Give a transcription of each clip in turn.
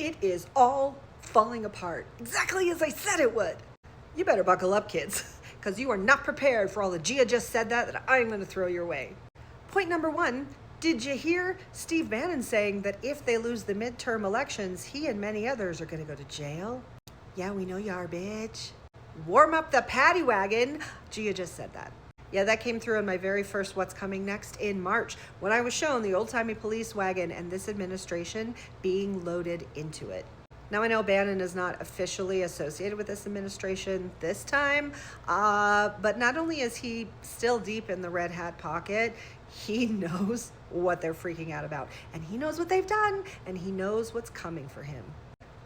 It is all falling apart, exactly as I said it would. You better buckle up, kids, because you are not prepared for all the GIA just said that I'm going to throw your way. Point number one, did you hear Steve Bannon saying that if they lose the midterm elections, he and many others are going to go to jail? Yeah, we know you are, bitch. Warm up the paddy wagon. GIA just said that. Yeah, that came through in my very first What's Coming Next in March, when I was shown the old-timey police wagon and this administration being loaded into it. Now, I know Bannon is not officially associated with this administration this time, but not only is he still deep in the red hat pocket, he knows what they're freaking out about, and he knows what they've done, and he knows what's coming for him.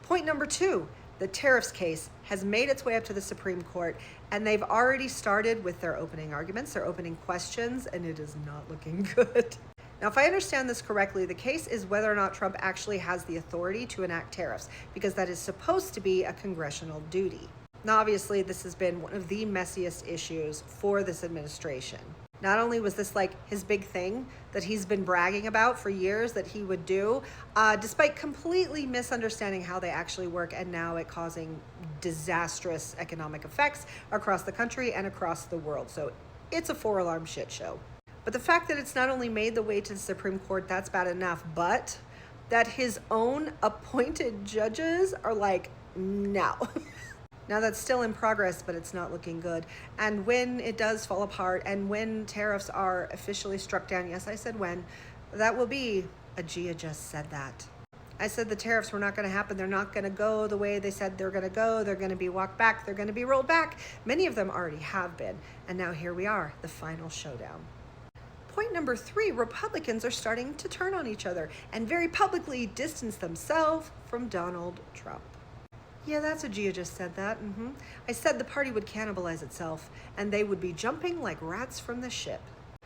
Point number two, the tariffs case has made its way up to the Supreme Court, and they've already started with their opening arguments, their opening questions, and it is not looking good. Now, if I understand this correctly, the case is whether or not Trump actually has the authority to enact tariffs, because that is supposed to be a congressional duty. Now, obviously, this has been one of the messiest issues for this administration. Not only was this like his big thing that he's been bragging about for years that he would do, despite completely misunderstanding how they actually work, and now it causing disastrous economic effects across the country and across the world. So it's a four-alarm shit show. But the fact that it's not only made the way to the Supreme Court, that's bad enough, but that his own appointed judges are like, no. Now, that's still in progress, but it's not looking good. And when it does fall apart, and when tariffs are officially struck down, yes, I said when, that will be a GIA just said that. I said the tariffs were not going to happen. They're not going to go the way they said they're going to go. They're going to be walked back. They're going to be rolled back. Many of them already have been. And now here we are, the final showdown. Point number three, Republicans are starting to turn on each other and very publicly distance themselves from Donald Trump. Yeah, that's what GIA just said that. I said the party would cannibalize itself, and they would be jumping like rats from the ship.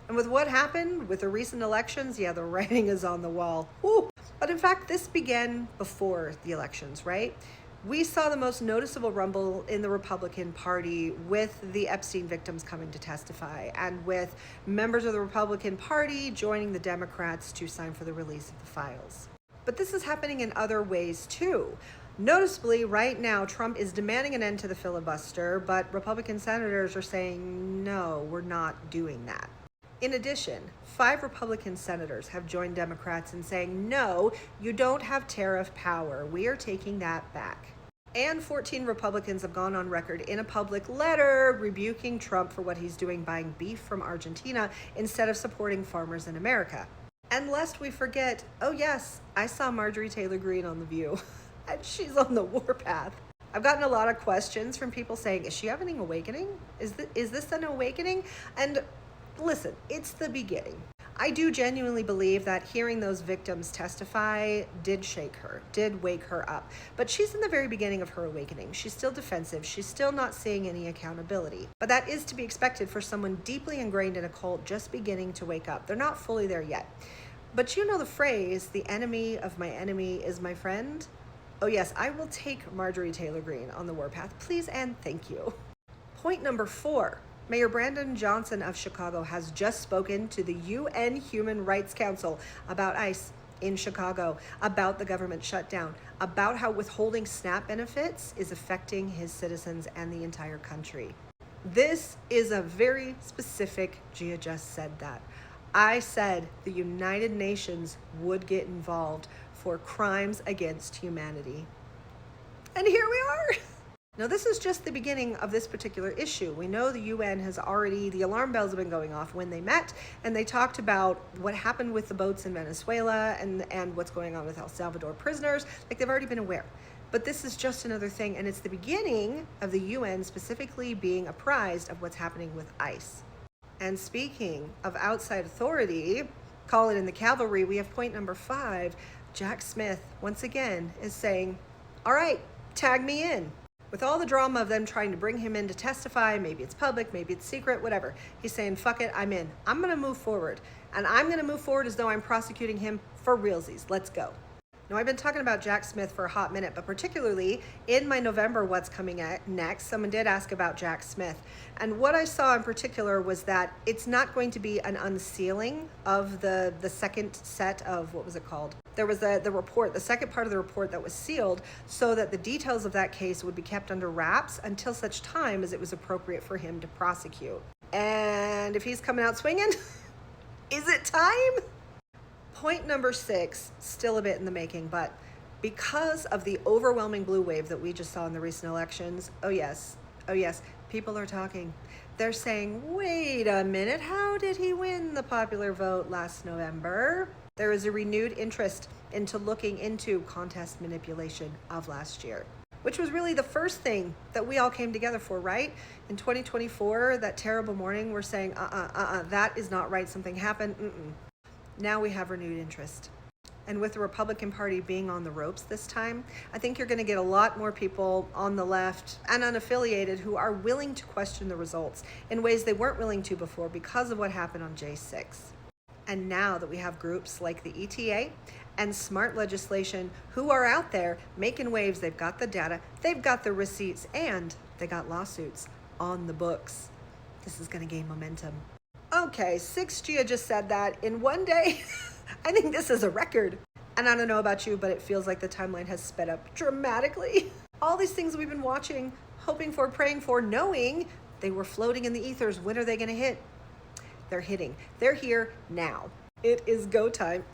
And with what happened with the recent elections, yeah, the writing is on the wall. Woo! But in fact, this began before the elections, right? We saw the most noticeable rumble in the Republican Party with the Epstein victims coming to testify, and with members of the Republican Party joining the Democrats to sign for the release of the files. But this is happening in other ways too. Noticeably, right now, Trump is demanding an end to the filibuster, but Republican senators are saying, no, we're not doing that. In addition, 5 Republican senators have joined Democrats in saying, no, you don't have tariff power. We are taking that back. And 14 Republicans have gone on record in a public letter rebuking Trump for what he's doing buying beef from Argentina instead of supporting farmers in America. And lest we forget, oh yes, I saw Marjorie Taylor Greene on The View. And she's on the warpath. I've gotten a lot of questions from people saying, is she having an awakening? Is this an awakening? And listen, it's the beginning. I do genuinely believe that hearing those victims testify did shake her, did wake her up. But she's in the very beginning of her awakening. She's still defensive. She's still not seeing any accountability. But that is to be expected for someone deeply ingrained in a cult just beginning to wake up. They're not fully there yet. But you know the phrase, the enemy of my enemy is my friend? Oh yes, I will take Marjorie Taylor Greene on the warpath, please and thank you. Point number 4. Mayor Brandon Johnson of Chicago has just spoken to the UN Human Rights Council about ICE in Chicago, about the government shutdown, about how withholding SNAP benefits is affecting his citizens and the entire country. This is a very specific GIA just said that. I said the United Nations would get involved for crimes against humanity. And here we are. Now, this is just the beginning of this particular issue. We know the UN has already, the alarm bells have been going off when they met, and they talked about what happened with the boats in Venezuela and what's going on with El Salvador prisoners. Like, they've already been aware. But this is just another thing, and it's the beginning of the UN specifically being apprised of what's happening with ICE. And speaking of outside authority, call it in the cavalry, we have point number 5. Jack Smith, once again, is saying, all right, tag me in. With all the drama of them trying to bring him in to testify, maybe it's public, maybe it's secret, whatever. He's saying, fuck it, I'm in. I'm going to move forward. And I'm going to move forward as though I'm prosecuting him for realsies. Let's go. Now, I've been talking about Jack Smith for a hot minute, but particularly in my November What's Coming Next, someone did ask about Jack Smith. And what I saw in particular was that it's not going to be an unsealing of the second set of, what was it called? there was the report, the second part of the report that was sealed so that the details of that case would be kept under wraps until such time as it was appropriate for him to prosecute. And if he's coming out swinging, is it time? Point number 6, still a bit in the making, but because of the overwhelming blue wave that we just saw in the recent elections, oh yes, people are talking. They're saying, wait a minute, how did he win the popular vote last November? There is a renewed interest into looking into contest manipulation of last year, which was really the first thing that we all came together for, right? In 2024, that terrible morning, we're saying, that is not right, something happened. Now we have renewed interest. And with the Republican Party being on the ropes this time, I think you're going to get a lot more people on the left and unaffiliated who are willing to question the results in ways they weren't willing to before because of what happened on J6. And now that we have groups like the ETA and smart legislation who are out there making waves, they've got the data, they've got the receipts, and they got lawsuits on the books. This is going to gain momentum. Okay, 6 GIA just said that in one day. I think this is a record. And I don't know about you, but it feels like the timeline has sped up dramatically. All these things we've been watching, hoping for, praying for, knowing they were floating in the ethers. When are they going to hit? They're hitting. They're here now. It is go time.